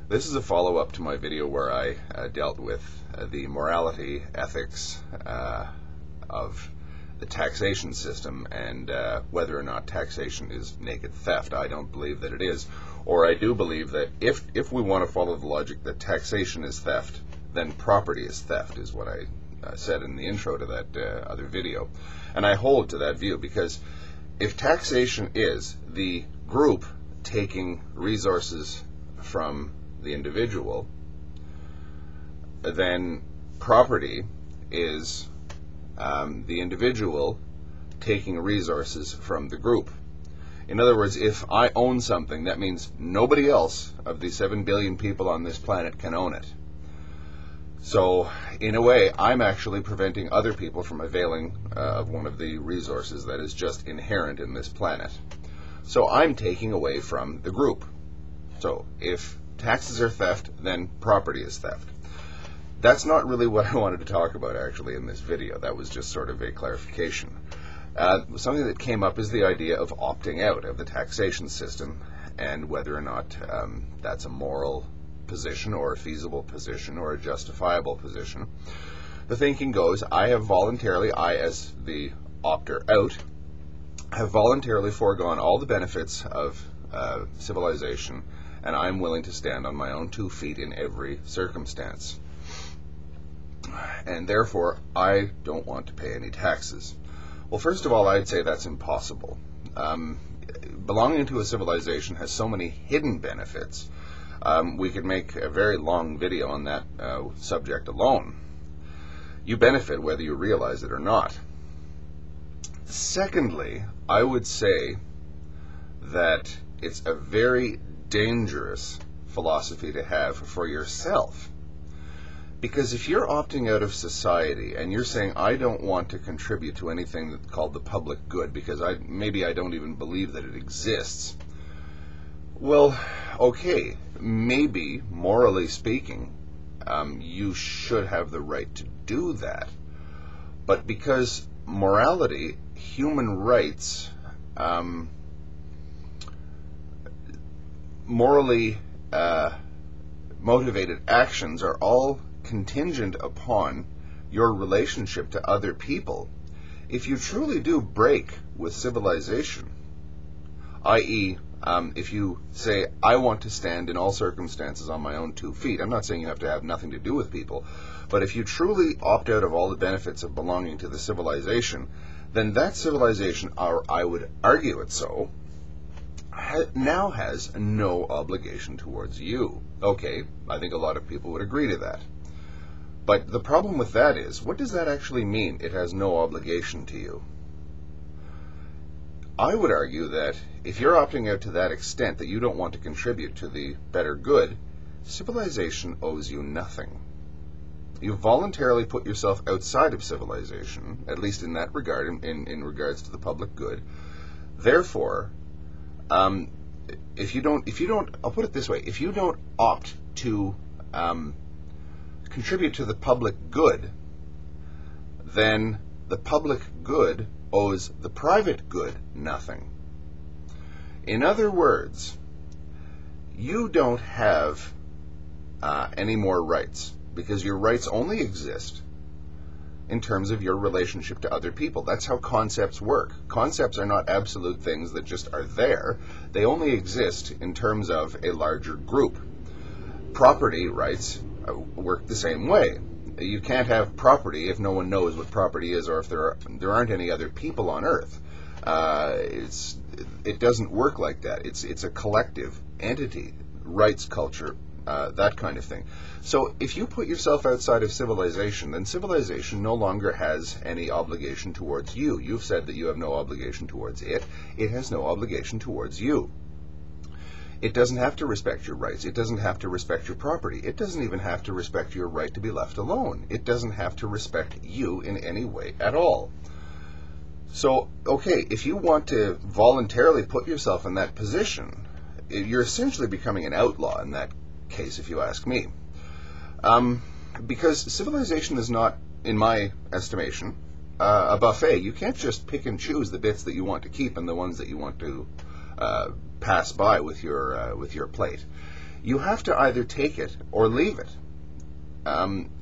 This is a follow-up to my video where I dealt with the morality, ethics of the taxation system and whether or not taxation is naked theft. I don't believe that it is, or I do believe that if we want to follow the logic that taxation is theft, then property is theft, is what I said in the intro to that other video. And I hold to that view, because if taxation is the group taking resources from the individual, then property is the individual taking resources from the group. In other words, if I own something, that means nobody else of the 7 billion people on this planet can own it. So, in a way, I'm actually preventing other people from availing of one of the resources that is just inherent in this planet. So I'm taking away from the group. So if taxes are theft, then property is theft. That's not really what I wanted to talk about actually in this video. That was just sort of a clarification. Something that came up is the idea of opting out of the taxation system, and whether or not that's a moral position or a feasible position or a justifiable position. The thinking goes, I as the opter out, have voluntarily foregone all the benefits of civilization, and I'm willing to stand on my own 2 feet in every circumstance. And therefore, I don't want to pay any taxes. Well, first of all, I'd say that's impossible. Belonging to a civilization has so many hidden benefits. We could make a very long video on that subject alone. You benefit whether you realize it or not. Secondly, I would say that it's a very dangerous philosophy to have for yourself. Because if you're opting out of society and you're saying, I don't want to contribute to anything that's called the public good because maybe I don't even believe that it exists, well, okay, maybe, morally speaking, you should have the right to do that. But because morality, human rights, morally motivated actions are all contingent upon your relationship to other people. If you truly do break with civilization, i.e., if you say, I want to stand in all circumstances on my own 2 feet, I'm not saying you have to have nothing to do with people, but if you truly opt out of all the benefits of belonging to the civilization, then that civilization, or I would argue it so, now has no obligation towards you. Okay, I think a lot of people would agree to that. But the problem with that is, what does that actually mean, it has no obligation to you? I would argue that if you're opting out to that extent that you don't want to contribute to the better good, civilization owes you nothing. You voluntarily put yourself outside of civilization, at least in that regard, in regards to the public good. Therefore, if you don't, I'll put it this way, if you don't opt to contribute to the public good, then the public good owes the private good nothing. In other words, you don't have any more rights, because your rights only exist in terms of your relationship to other people. That's how concepts work. Concepts are not absolute things that just are there. They only exist in terms of a larger group. Property rights work the same way. You can't have property if no one knows what property is, or if there aren't any other people on Earth. It doesn't work like that. It's a collective entity, rights culture, that kind of thing. So if you put yourself outside of civilization, then civilization no longer has any obligation towards you. You've said that you have no obligation towards it. It has no obligation towards you. It doesn't have to respect your rights. It doesn't have to respect your property. It doesn't even have to respect your right to be left alone. It doesn't have to respect you in any way at all. So, okay, if you want to voluntarily put yourself in that position, you're essentially becoming an outlaw in that case, if you ask me. Because civilization is not, in my estimation, a buffet. You can't just pick and choose the bits that you want to keep and the ones that you want to pass by with your plate. You have to either take it or leave it.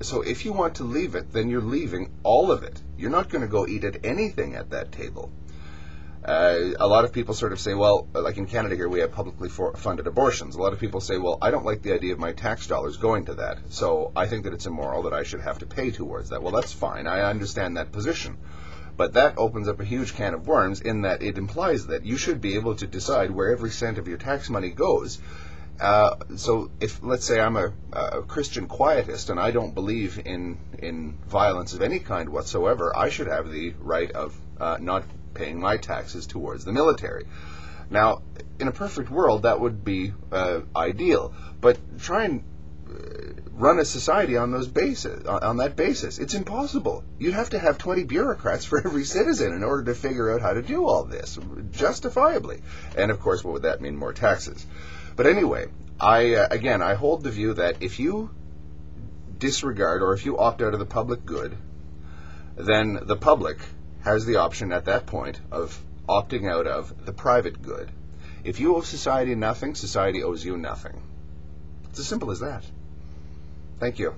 So if you want to leave it, then you're leaving all of it. You're not going to go eat at anything at that table. A lot of people sort of say, well, like in Canada here, we have publicly funded abortions. A lot of people say, well, I don't like the idea of my tax dollars going to that, so I think that it's immoral that I should have to pay towards that. Well, that's fine. I understand that position. But that opens up a huge can of worms in that it implies that you should be able to decide where every cent of your tax money goes. So if, let's say, I'm a Christian quietist and I don't believe in violence of any kind whatsoever, I should have the right of not paying my taxes towards the military. Now, in a perfect world, that would be ideal. But try and run a society on that basis. It's impossible. You'd have to have 20 bureaucrats for every citizen in order to figure out how to do all this justifiably. And of course, what would that mean? More taxes. But anyway, I hold the view that if you disregard or if you opt out of the public good, then the public has the option at that point of opting out of the private good. If you owe society nothing, society owes you nothing. It's as simple as that. Thank you.